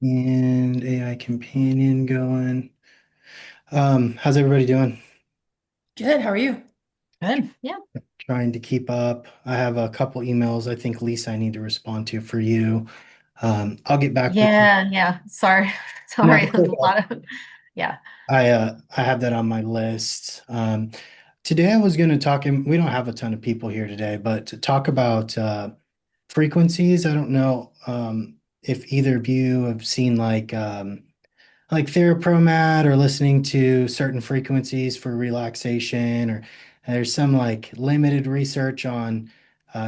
And AI companion going. How's everybody doing? Good. How are you? Good. Yeah. Trying to keep up. I have a couple emails I think Lisa I need to respond to for you. I'll get back with you. Yeah. Yeah. Sorry. No, Sorry. it's There's a okay. lot of, yeah. I have that on my list. Today I was going to talk, and we don't have a ton of people here today, but to talk about frequencies. I don't know if either of you have seen like Therapromat or listening to certain frequencies for relaxation, or there's some like limited research on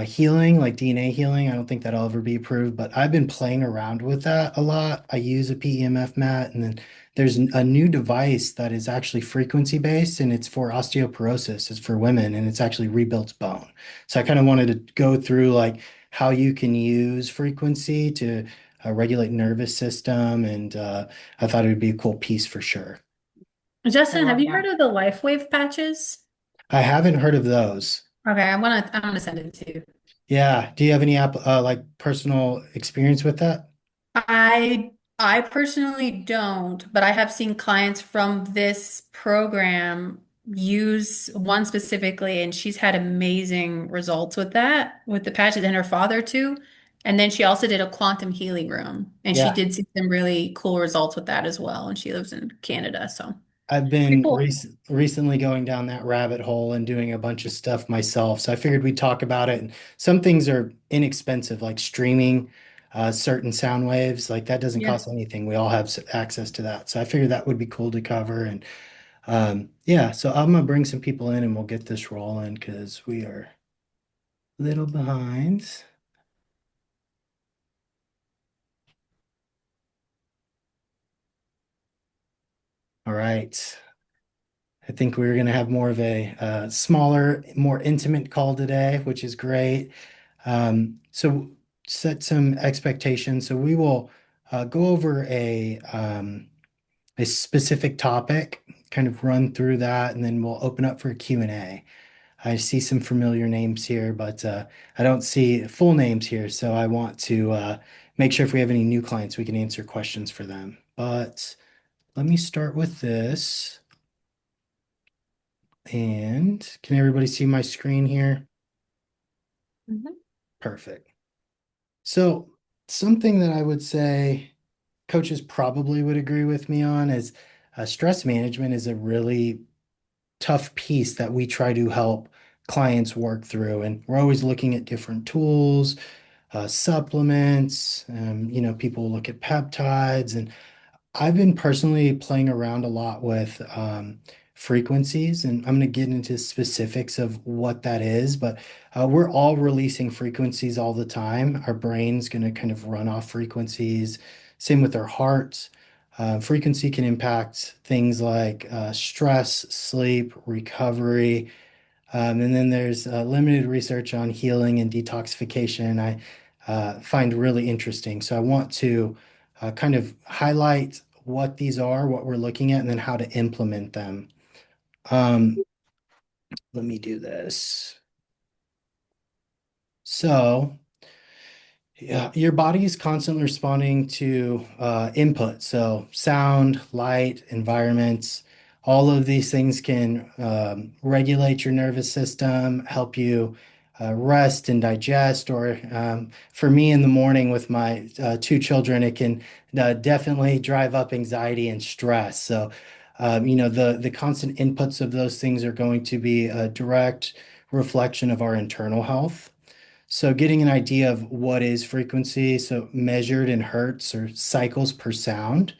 healing, like DNA healing. I don't think that'll ever be approved, but I've been playing around with that a lot. I use a PEMF mat, and then there's a new device that is actually frequency based, and it's for osteoporosis. It's for women, and it's actually rebuilds bone. So I kind of wanted to go through like how you can use frequency to regulate nervous system and I thought it would be a cool piece for sure. Justin, have you heard of the LifeWave patches? I haven't heard of those. Okay, I'm gonna send it to you. Yeah. Do you have any app like personal experience with that? I personally don't, but I have seen clients from this program use one specifically, and she's had amazing results with that, with the patches, and her father too. And then she also did a quantum healing room, and she Yeah. did see some really cool results with that as well. And she lives in Canada, so I've pretty been cool. recently going down that rabbit hole and doing a bunch of stuff myself. So I figured we'd talk about it. And some things are inexpensive, like streaming certain sound waves. Like that doesn't Yeah. cost anything. We all have access to that. So I figured that would be cool to cover. And yeah, so I'm gonna bring some people in and we'll get this rolling because we are a little behind. All right. I think we're going to have more of a smaller, more intimate call today, which is great. So set some expectations. So we will go over a specific topic, kind of run through that, and then we'll open up for a Q&A. I see some familiar names here, but I don't see full names here. So I want to make sure if we have any new clients, we can answer questions for them. But let me start with this. And can everybody see my screen here? Mhm. Perfect. So, something that I would say coaches probably would agree with me on is stress management is a really tough piece that we try to help clients work through. And we're always looking at different tools, supplements, people look at peptides and I've been personally playing around a lot with frequencies, and I'm going to get into specifics of what that is, but we're all releasing frequencies all the time. Our brain's going to kind of run off frequencies. Same with our hearts. Frequency can impact things like stress, sleep, recovery, and then there's limited research on healing and detoxification I find really interesting. So I want to kind of highlight what these are, what we're looking at, and then how to implement them. Um, Let me do this. So yeah, your body is constantly responding to input. So sound, light, environments, all of these things can regulate your nervous system, help you rest and digest. Or for me in the morning with my two children, it can definitely drive up anxiety and stress. So, the constant inputs of those things are going to be a direct reflection of our internal health. So getting an idea of what is frequency, so measured in hertz or cycles per sound,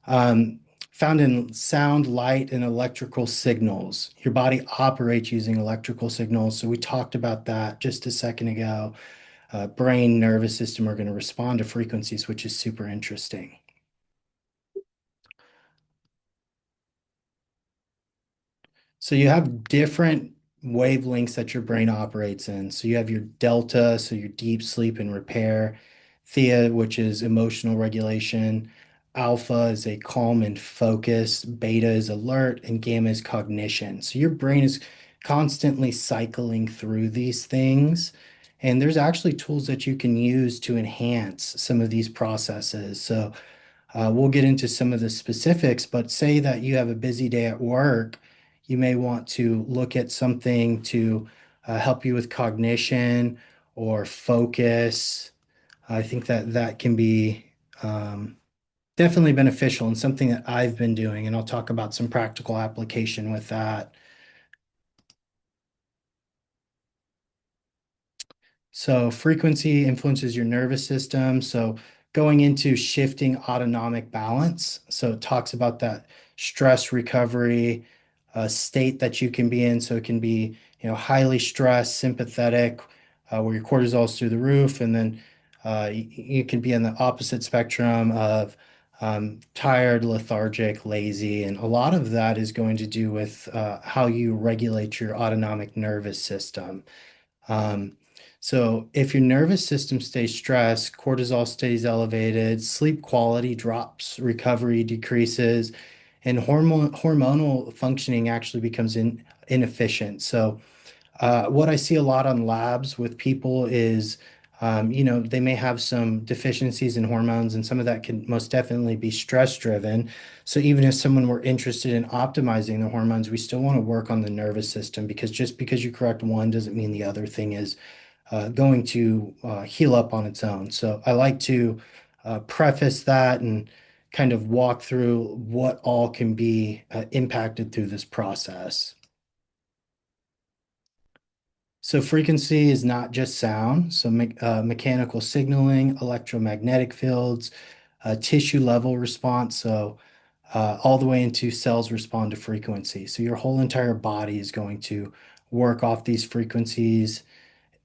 um, found in sound, light, and electrical signals. Your body operates using electrical signals. So we talked about that just a second ago. Brain, nervous system are going to respond to frequencies, which is super interesting. So you have different wavelengths that your brain operates in. So you have your delta, so your deep sleep and repair, theta, which is emotional regulation, alpha is a calm and focus, beta is alert, and gamma is cognition. So your brain is constantly cycling through these things. And there's actually tools that you can use to enhance some of these processes. So we'll get into some of the specifics, but say that you have a busy day at work, you may want to look at something to help you with cognition or focus. I think that that can be um, definitely beneficial and something that I've been doing, and I'll talk about some practical application with that. So frequency influences your nervous system. So going into shifting autonomic balance. So it talks about that stress recovery state that you can be in. So it can be, highly stressed, sympathetic, where your cortisol is through the roof, and then you can be on the opposite spectrum of tired, lethargic, lazy, and a lot of that is going to do with how you regulate your autonomic nervous system. Um, so if your nervous system stays stressed, cortisol stays elevated, sleep quality drops, recovery decreases, and hormonal functioning actually becomes inefficient. So what I see a lot on labs with people is, they may have some deficiencies in hormones, and some of that can most definitely be stress driven. So even if someone were interested in optimizing the hormones, we still want to work on the nervous system, because just because you correct one doesn't mean the other thing is going to heal up on its own. So I like to preface that and kind of walk through what all can be impacted through this process. So frequency is not just sound. So mechanical signaling, electromagnetic fields, tissue level response. So all the way into cells respond to frequency. So your whole entire body is going to work off these frequencies.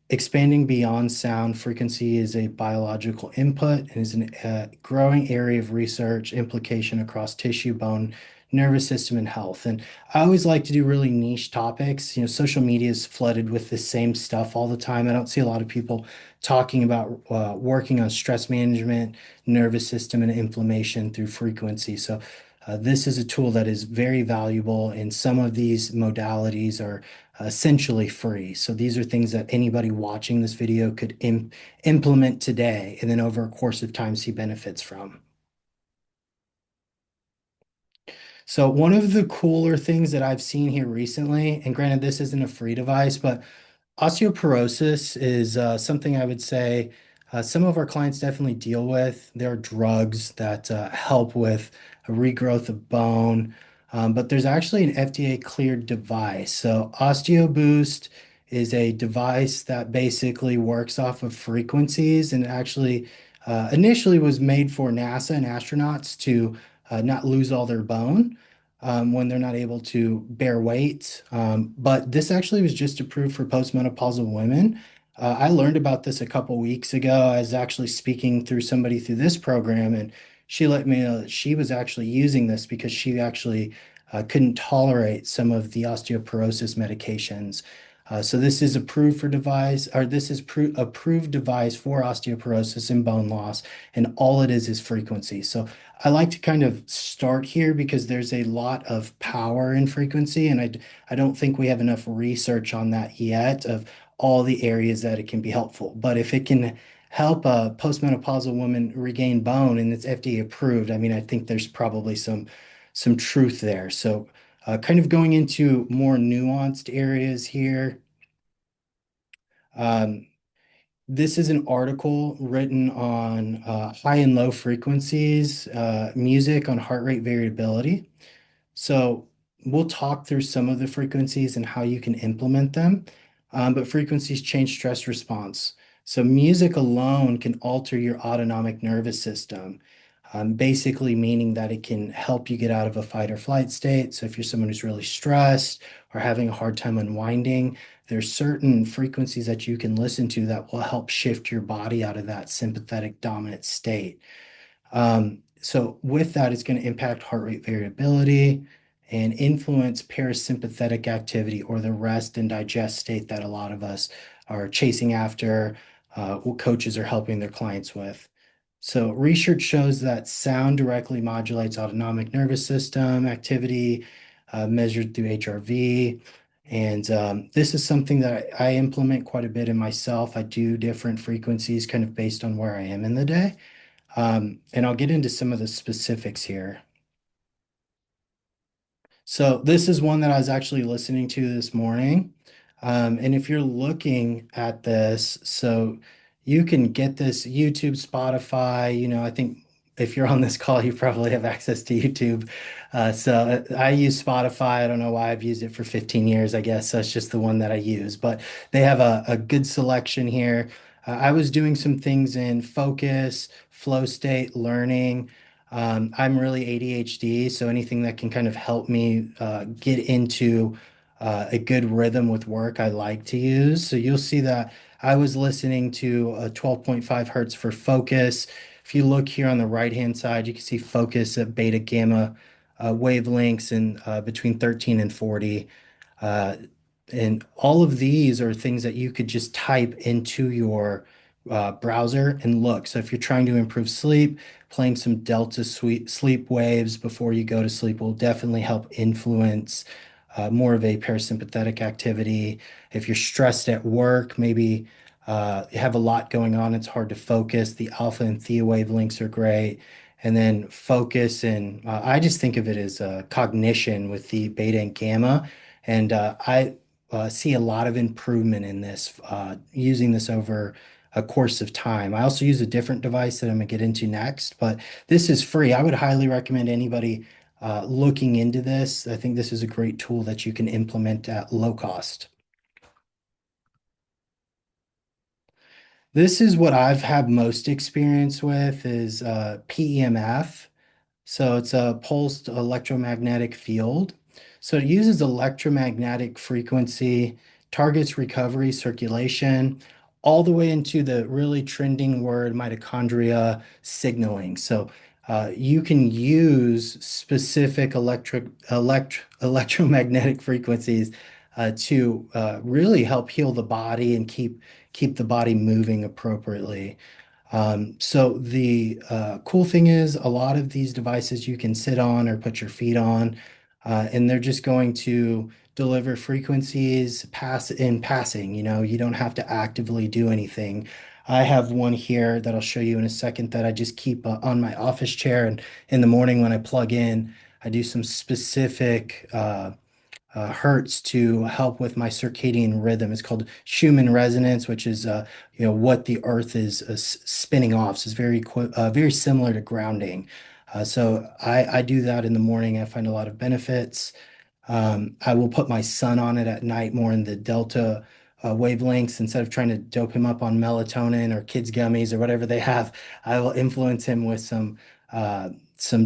Expanding beyond sound, frequency is a biological input and is a growing area of research implication across tissue, bone, nervous system, and health. And I always like to do really niche topics. Social media is flooded with the same stuff all the time. I don't see a lot of people talking about working on stress management, nervous system, and inflammation through frequency. So this is a tool that is very valuable, and some of these modalities are essentially free. So these are things that anybody watching this video could implement today, and then over a course of time see benefits from. So one of the cooler things that I've seen here recently, and granted this isn't a free device, but osteoporosis is something I would say some of our clients definitely deal with. There are drugs that help with a regrowth of bone, but there's actually an FDA cleared device. So OsteoBoost is a device that basically works off of frequencies, and actually initially was made for NASA and astronauts to not lose all their bone when they're not able to bear weight. But this actually was just approved for postmenopausal women. I learned about this a couple weeks ago. I was actually speaking through somebody through this program, and she let me know that she was actually using this because she actually couldn't tolerate some of the osteoporosis medications. So this is approved for device, or this is approved device for osteoporosis and bone loss, and all it is frequency. So I like to kind of start here because there's a lot of power in frequency, and I don't think we have enough research on that yet of all the areas that it can be helpful. But if it can help a postmenopausal woman regain bone and it's FDA approved, I mean, I think there's probably some truth there. So kind of going into more nuanced areas here. Um, this is an article written on high and low frequencies, music on heart rate variability. So we'll talk through some of the frequencies and how you can implement them. But frequencies change stress response. So music alone can alter your autonomic nervous system, basically meaning that it can help you get out of a fight or flight state. So if you're someone who's really stressed or having a hard time unwinding, there's certain frequencies that you can listen to that will help shift your body out of that sympathetic dominant state. So with that, it's going to impact heart rate variability and influence parasympathetic activity, or the rest and digest state that a lot of us are chasing after, what coaches are helping their clients with. So research shows that sound directly modulates autonomic nervous system activity, measured through HRV. And this is something that I implement quite a bit in myself. I do different frequencies kind of based on where I am in the day. And I'll get into some of the specifics here. So this is one that I was actually listening to this morning. And if you're looking at this, so you can get this YouTube, Spotify, I think if you're on this call, you probably have access to YouTube. So I use Spotify. I don't know why I've used it for 15 years. I guess that's just the one that I use, but they have a good selection here. I was doing some things in focus, flow state, learning. I'm really ADHD, so anything that can kind of help me get into a good rhythm with work, I like to use. So you'll see that I was listening to 12.5 hertz for focus. If you look here on the right-hand side, you can see focus at beta gamma wavelengths in between 13 and 40. Uh, and all of these are things that you could just type into your browser and look. So if you're trying to improve sleep, playing some delta sleep waves before you go to sleep will definitely help influence more of a parasympathetic activity. If you're stressed at work, maybe you have a lot going on, it's hard to focus. The alpha and theta wavelengths are great. And then focus, and I just think of it as cognition with the beta and gamma. And I see a lot of improvement in this using this over a course of time. I also use a different device that I'm going to get into next, but this is free. I would highly recommend anybody looking into this. I think this is a great tool that you can implement at low cost. This is what I've had most experience with is PEMF. So it's a pulsed electromagnetic field. So it uses electromagnetic frequency, targets recovery, circulation, all the way into the really trending word mitochondria signaling. So you can use specific electromagnetic frequencies to really help heal the body and keep the body moving appropriately. So the cool thing is a lot of these devices you can sit on or put your feet on, and they're just going to deliver frequencies in passing. You don't have to actively do anything. I have one here that I'll show you in a second that I just keep on my office chair, and in the morning when I plug in, I do some specific hertz to help with my circadian rhythm. It's called Schumann resonance, which is what the Earth is spinning off. So it's very similar to grounding. So I do that in the morning. I find a lot of benefits. I will put my son on it at night more in the delta wavelengths instead of trying to dope him up on melatonin or kids gummies or whatever they have. I will influence him with some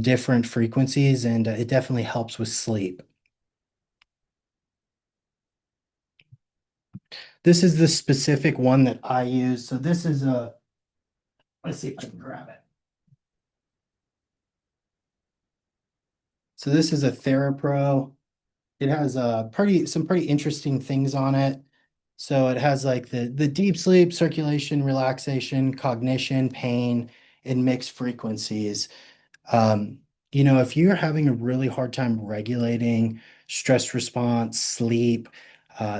different frequencies, and it definitely helps with sleep. This is the specific one that I use. So this is let's see if I can grab it. So this is a TheraPro. It has some pretty interesting things on it. So it has like the deep sleep, circulation, relaxation, cognition, pain, and mixed frequencies. Um, if you're having a really hard time regulating stress response, sleep,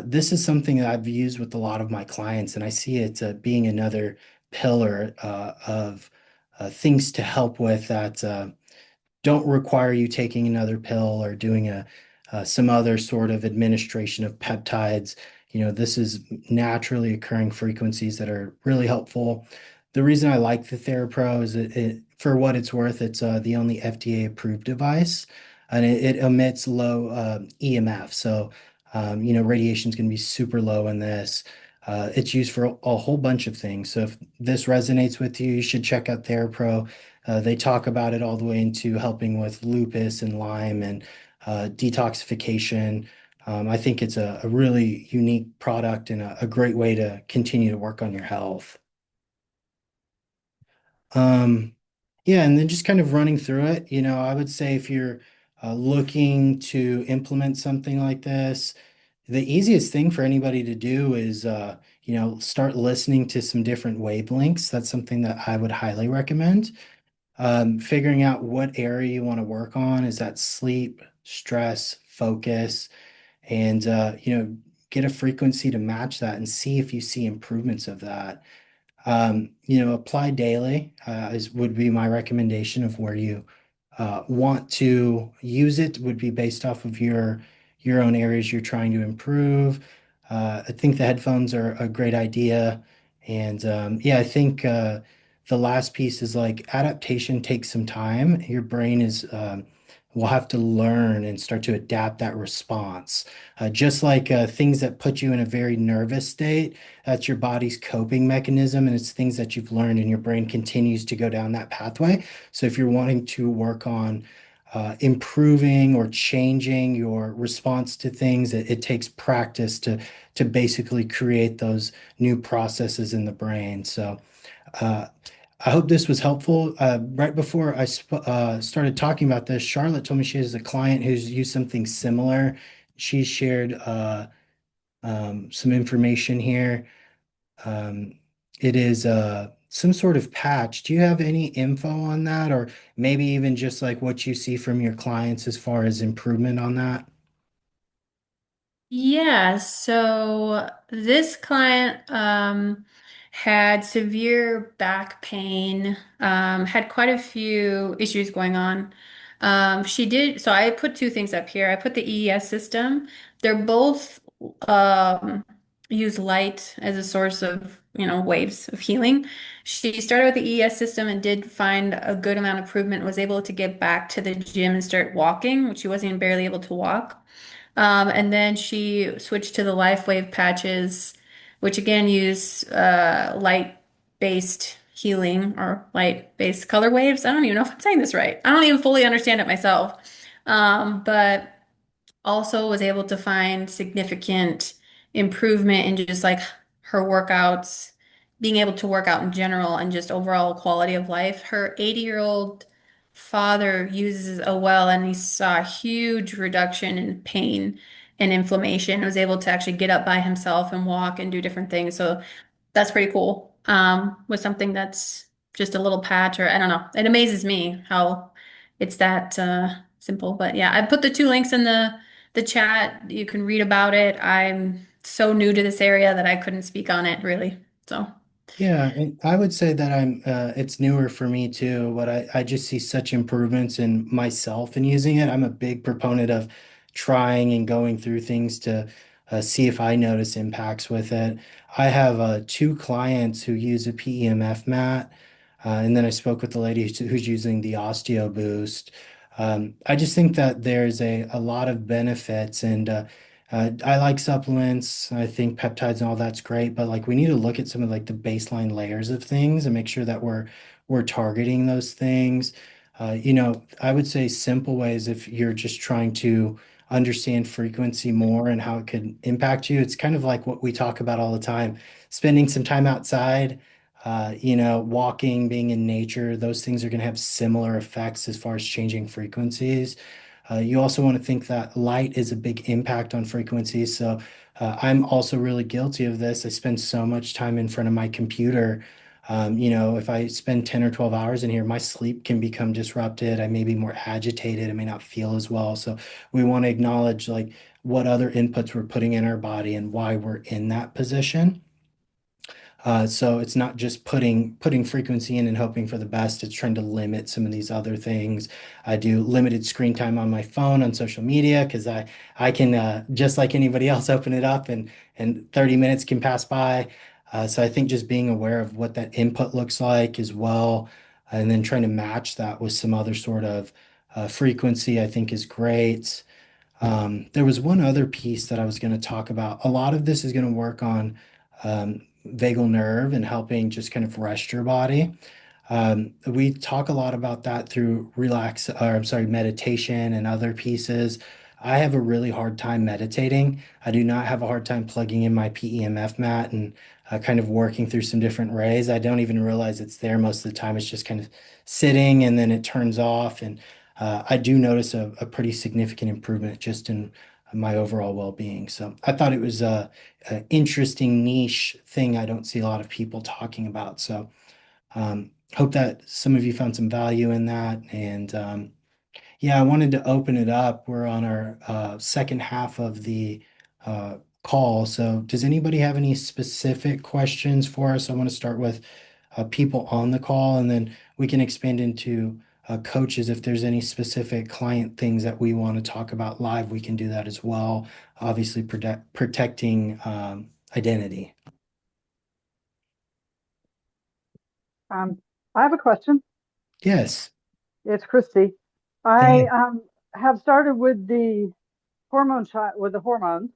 this is something that I've used with a lot of my clients, and I see it being another pillar of things to help with that don't require you taking another pill or doing some other sort of administration of peptides. This is naturally occurring frequencies that are really helpful. The reason I like the TheraPro is for what it's worth, it's the only FDA approved device, and it emits low EMF. So, radiation is going to be super low in this. It's used for a whole bunch of things. So if this resonates with you, you should check out TheraPro. They talk about it all the way into helping with lupus and Lyme and detoxification. I think it's a really unique product and a great way to continue to work on your health. Um, yeah, and then just kind of running through it, I would say if you're looking to implement something like this, the easiest thing for anybody to do is, start listening to some different wavelengths. That's something that I would highly recommend. Figuring out what area you want to work on. Is that sleep, stress, focus? and get a frequency to match that and see if you see improvements of that. Apply daily is would be my recommendation of where you want to use it would be based off of your own areas you're trying to improve. I think the headphones are a great idea, and yeah, I think the last piece is like adaptation takes some time. Your brain is will have to learn and start to adapt that response. Just like things that put you in a very nervous state, that's your body's coping mechanism, and it's things that you've learned, and your brain continues to go down that pathway. So if you're wanting to work on improving or changing your response to things, it takes practice to basically create those new processes in the brain. So uh, I hope this was helpful. Right before I started talking about this, Charlotte told me she has a client who's used something similar. She shared some information here. Um, it is some sort of patch. Do you have any info on that, or maybe even just like what you see from your clients as far as improvement on that? Yeah, so this client had severe back pain, had quite a few issues going on. So I put two things up here. I put the EES system. They're both um, use light as a source of, waves of healing. She started with the EES system and did find a good amount of improvement, was able to get back to the gym and start walking, which she wasn't even barely able to walk. And then she switched to the LifeWave patches, which again use light-based healing or light-based color waves. I don't even know if I'm saying this right. I don't even fully understand it myself. But also was able to find significant improvement in just like her workouts, being able to work out in general, and just overall quality of life. Her 80-year-old father uses a well, and he saw a huge reduction in pain and inflammation, was able to actually get up by himself and walk and do different things. So that's pretty cool. With something that's just a little patch, or I don't know. It amazes me how it's that simple. But yeah, I put the two links in the chat. You can read about it. I'm so new to this area that I couldn't speak on it really. So Yeah, and I would say that it's newer for me too, but I just see such improvements in myself in using it. I'm a big proponent of trying and going through things to see if I notice impacts with it. I have two clients who use a PEMF mat, and then I spoke with the lady who's using the Osteo Boost. I just think that there's a lot of benefits, and I like supplements. I think peptides and all that's great, but like we need to look at some of like the baseline layers of things and make sure that we're targeting those things. I would say simple ways if you're just trying to understand frequency more and how it could impact you. It's kind of like what we talk about all the time, spending some time outside, walking, being in nature. Those things are going to have similar effects as far as changing frequencies. You also want to think that light is a big impact on frequencies. So I'm also really guilty of this. I spend so much time in front of my computer. If I spend 10 or 12 hours in here, my sleep can become disrupted. I may be more agitated. I may not feel as well. So we want to acknowledge like what other inputs we're putting in our body and why we're in that position. So it's not just putting frequency in and hoping for the best. It's trying to limit some of these other things. I do limited screen time on my phone on social media because I can just like anybody else open it up and 30 minutes can pass by. So I think just being aware of what that input looks like as well, and then trying to match that with some other sort of frequency, I think is great. There was one other piece that I was going to talk about. A lot of this is going to work on vagal nerve and helping just kind of rest your body. We talk a lot about that through meditation and other pieces. I have a really hard time meditating. I do not have a hard time plugging in my PEMF mat and kind of working through some different rays. I don't even realize it's there most of the time. It's just kind of sitting and then it turns off. And I do notice a pretty significant improvement just in my overall well-being. So I thought it was an interesting niche thing I don't see a lot of people talking about. So hope that some of you found some value in that. And Yeah, I wanted to open it up. We're on our second half of the uh, call. So, does anybody have any specific questions for us? I want to start with people on the call, and then we can expand into coaches. If there's any specific client things that we want to talk about live, we can do that as well. Obviously, protecting identity. Um, I have a question. Yes. It's Christy. I Hey. have started with the hormone shot with the hormones,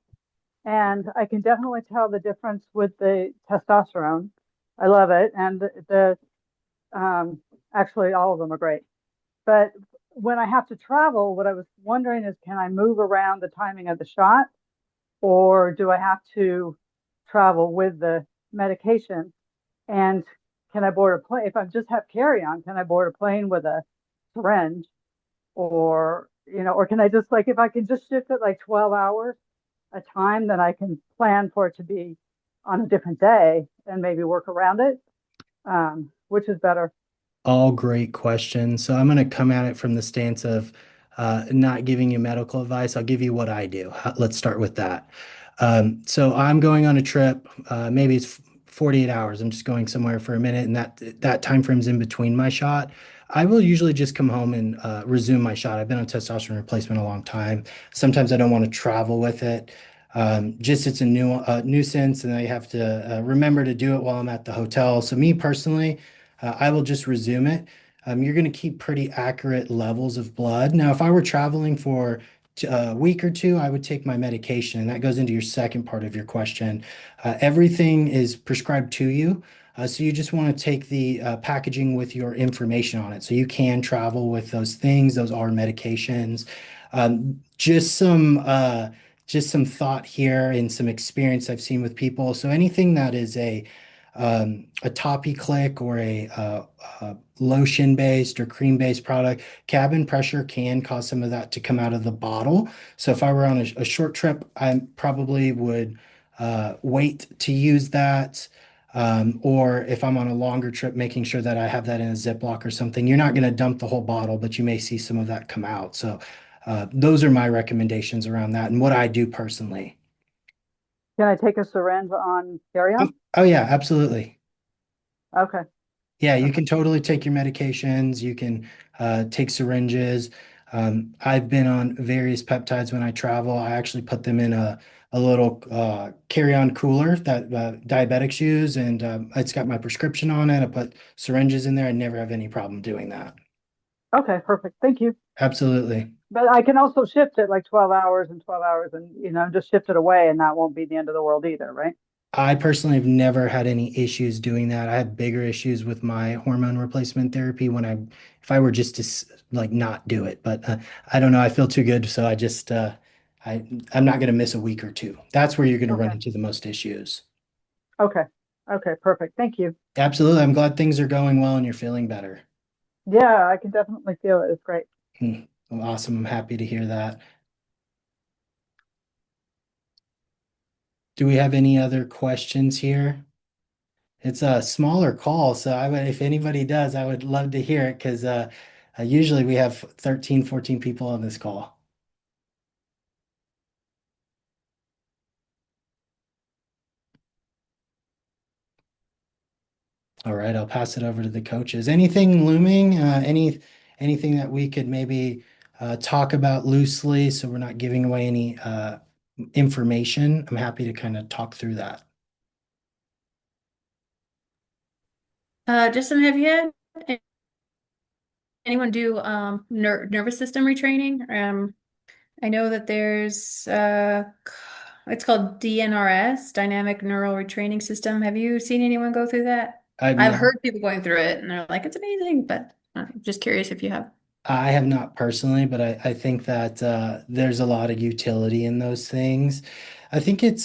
and I can definitely tell the difference with the testosterone. I love it, and um, actually all of them are great. But when I have to travel, what I was wondering is, can I move around the timing of the shot, or do I have to travel with the medication? And can I board a plane? If I just have carry-on, can I board a plane with a syringe? Or, or can I just like, if I can just shift it like 12 hours a time, then I can plan for it to be on a different day and maybe work around it. Which is better. All great questions. So I'm going to come at it from the stance of not giving you medical advice. I'll give you what I do. Let's start with that. So I'm going on a trip. Maybe it's 48 hours. I'm just going somewhere for a minute, and that time frame's in between my shot. I will usually just come home and resume my shot. I've been on testosterone replacement a long time. Sometimes I don't want to travel with it. Just it's a nuisance, and I have to remember to do it while I'm at the hotel. So me personally. I will just resume it. You're going to keep pretty accurate levels of blood. Now, if I were traveling for a week or two, I would take my medication, and that goes into your second part of your question. Everything is prescribed to you. So you just want to take the packaging with your information on it. So you can travel with those things. Those are medications. Just some thought here and some experience I've seen with people. So anything that is a toppy click or a lotion based or cream based product, cabin pressure can cause some of that to come out of the bottle. So if I were on a short trip, I probably would wait to use that. Or if I'm on a longer trip, making sure that I have that in a Ziploc or something. You're not going to dump the whole bottle, but you may see some of that come out. So those are my recommendations around that and what I do personally. Can I take a syringe on Oh, carry-on? oh yeah, absolutely. Okay. Yeah, you Okay. can totally take your medications. You can take syringes. I've been on various peptides when I travel. I actually put them in a little carry-on cooler that diabetics use, and it's got my prescription on it. I put syringes in there. I never have any problem doing that. Okay, perfect. Thank you. Absolutely. But I can also shift it like 12 hours and 12 hours and, just shift it away and that won't be the end of the world either, right? I personally have never had any issues doing that. I have bigger issues with my hormone replacement therapy if I were just to like not do it. But I don't know. I feel too good, so I'm not going to miss a week or two. That's where you're going to run Okay. into the most issues. Okay. Okay, perfect. Thank you. Absolutely. I'm glad things are going well and you're feeling better. Yeah, I can definitely feel it. It's great. Hmm. Well, awesome. I'm happy to hear that. Do we have any other questions here? It's a smaller call, so if anybody does, I would love to hear it because usually we have 13, 14 people on this call. All right, I'll pass it over to the coaches. Anything looming? Anything that we could maybe talk about loosely so we're not giving away any information? I'm happy to kind of talk through that. Justin, have you had anyone do nervous system retraining? I know that there's it's called DNRS, Dynamic Neural Retraining System. Have you seen anyone go through that? I've I've not heard people going through it and they're like, it's amazing, but I'm just curious if you have. I have not personally, but I think that there's a lot of utility in those things. I think it's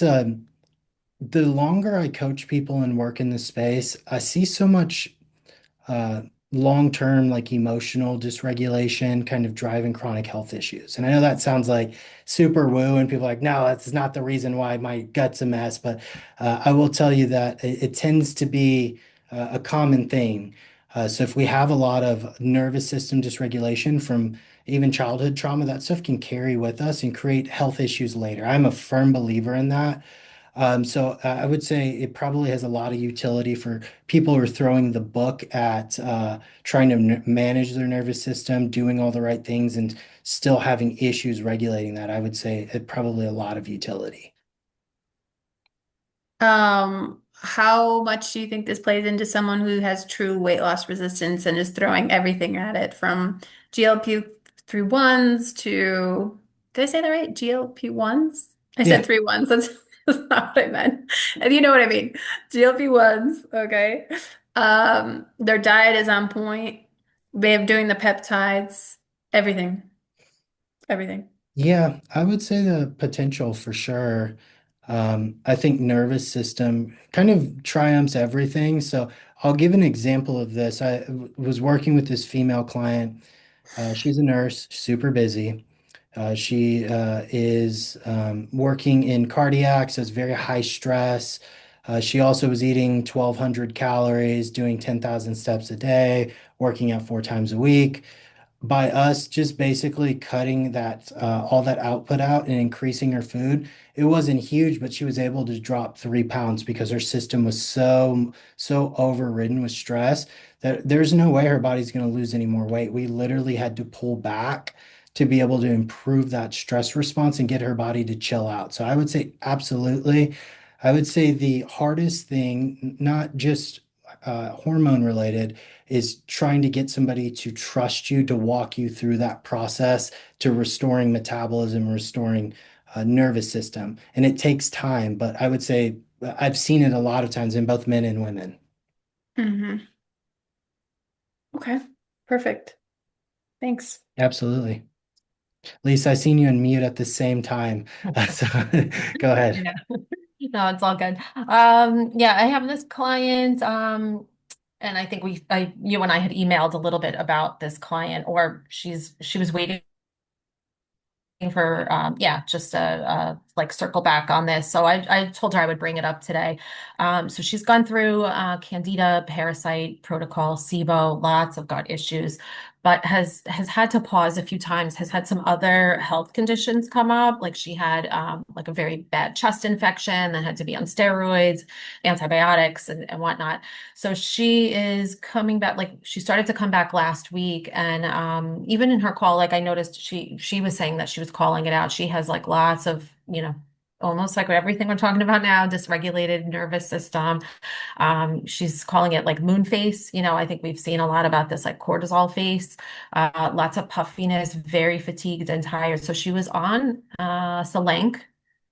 the longer I coach people and work in this space, I see so much uh, long-term, like emotional dysregulation kind of driving chronic health issues. And I know that sounds like super woo, and people are like, no, that's not the reason why my gut's a mess. But I will tell you that it tends to be a common thing. So if we have a lot of nervous system dysregulation from even childhood trauma, that stuff can carry with us and create health issues later. I'm a firm believer in that. So I would say it probably has a lot of utility for people who are throwing the book at trying to manage their nervous system, doing all the right things, and still having issues regulating that. I would say it probably a lot of utility. How much do you think this plays into someone who has true weight loss resistance and is throwing everything at it from GLP-1s to, did I say that right? GLP-1s? I Yeah. said three ones. That's not what I meant. And you know what I mean. GLP-1s, okay. Their diet is on point. They have doing the peptides, everything, everything. Yeah, I would say the potential for sure. I think nervous system kind of triumphs everything. So I'll give an example of this. Was working with this female client. She's a nurse, super busy. She is working in cardiac, so it's very high stress. She also was eating 1,200 calories, doing 10,000 steps a day, working out 4 times a week. By us just basically cutting that all that output out and increasing her food, it wasn't huge, but she was able to drop 3 pounds because her system was so overridden with stress that there's no way her body's going to lose any more weight. We literally had to pull back to be able to improve that stress response and get her body to chill out. So I would say absolutely. I would say the hardest thing, not just hormone related, is trying to get somebody to trust you to walk you through that process to restoring metabolism, restoring nervous system. And it takes time, but I would say I've seen it a lot of times in both men and women. Hmm. Okay, perfect. Thanks. Absolutely. Lisa, I seen you in mute at the same time. So go ahead. Yeah. No, it's all good. Yeah, I have this client, and I think you and I had emailed a little bit about this client, or she was waiting for yeah, just a like circle back on this. So I told her I would bring it up today. So she's gone through Candida, parasite protocol, SIBO, lots of gut issues, but has had to pause a few times, has had some other health conditions come up. Like she had like a very bad chest infection that had to be on steroids, antibiotics and whatnot. So she is coming back, like she started to come back last week. And even in her call, like I noticed she was saying that she was calling it out. She has like lots of, almost like everything we're talking about now, dysregulated nervous system. She's calling it like moon face. I think we've seen a lot about this like cortisol face, lots of puffiness, very fatigued and tired. So she was on Selenk,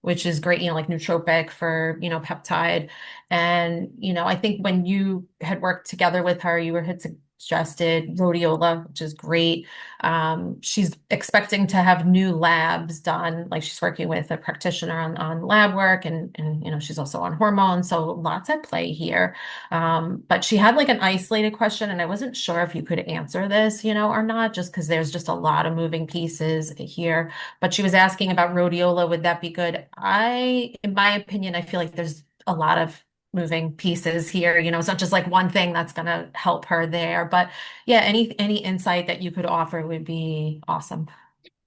which is great, like nootropic for, peptide. And, I think when you had worked together with her, had suggested Rhodiola, which is great. She's expecting to have new labs done. Like she's working with a practitioner on lab work and she's also on hormones. So lots at play here. But she had like an isolated question and I wasn't sure if you could answer this, or not, just because there's just a lot of moving pieces here. But she was asking about rhodiola. Would that be good? In my opinion, I feel like there's a lot of moving pieces here. It's not just like one thing that's going to help her there. But yeah, any insight that you could offer would be awesome.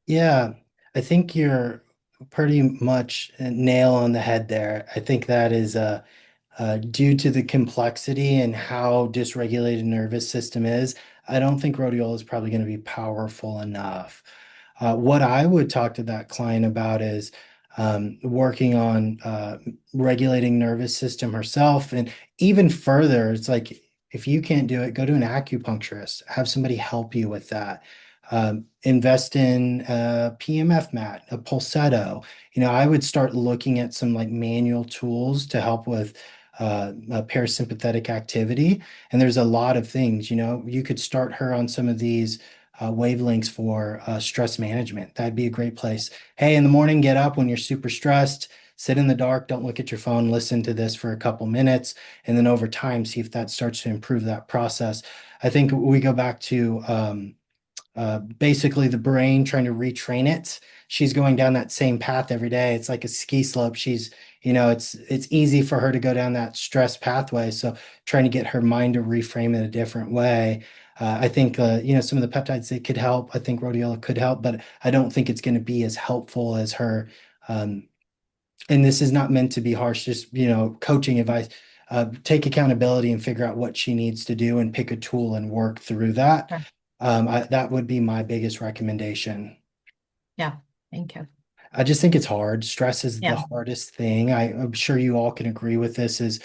Yeah, I think you're pretty much a nail on the head there. I think that is due to the complexity and how dysregulated nervous system is. I don't think rhodiola is probably going to be powerful enough. What I would talk to that client about is working on regulating nervous system herself, and even further, it's like if you can't do it, go to an acupuncturist. Have somebody help you with that. Invest in a PEMF mat, a pulsetto. I would start looking at some like manual tools to help with parasympathetic activity. And there's a lot of things, you could start her on some of these wavelengths for stress management. That'd be a great place. Hey, in the morning, get up when you're super stressed, sit in the dark, don't look at your phone, listen to this for a couple minutes, and then over time, see if that starts to improve that process. I think we go back to basically the brain trying to retrain it. She's going down that same path every day. It's like a ski slope. It's easy for her to go down that stress pathway. So trying to get her mind to reframe it a different way. I think some of the peptides they could help. I think rhodiola could help, but I don't think it's going to be as helpful as her. Um, and this is not meant to be harsh, just coaching advice. Take accountability and figure out what she needs to do and pick a tool and work through that. Sure. That would be my biggest recommendation. Yeah. Thank you. I just think it's hard. Stress is the Yeah. hardest thing. I'm sure you all can agree with this is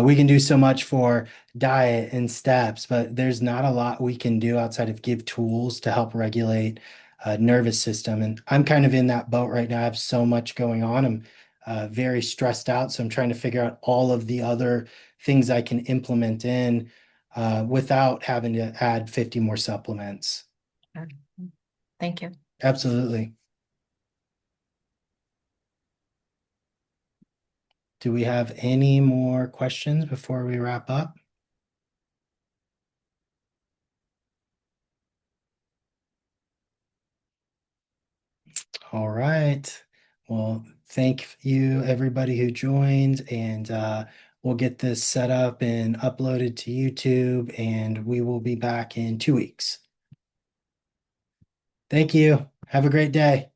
we can do so much for diet and steps, but there's not a lot we can do outside of give tools to help regulate nervous system. And I'm kind of in that boat right now. I have so much going on. I'm very stressed out. So I'm trying to figure out all of the other things I can implement in without having to add 50 more supplements. Sure. Thank you. Absolutely. Do we have any more questions before we wrap up? All right. Well, thank you everybody who joined, and we'll get this set up and uploaded to YouTube, and we will be back in 2 weeks. Thank you. Have a great day.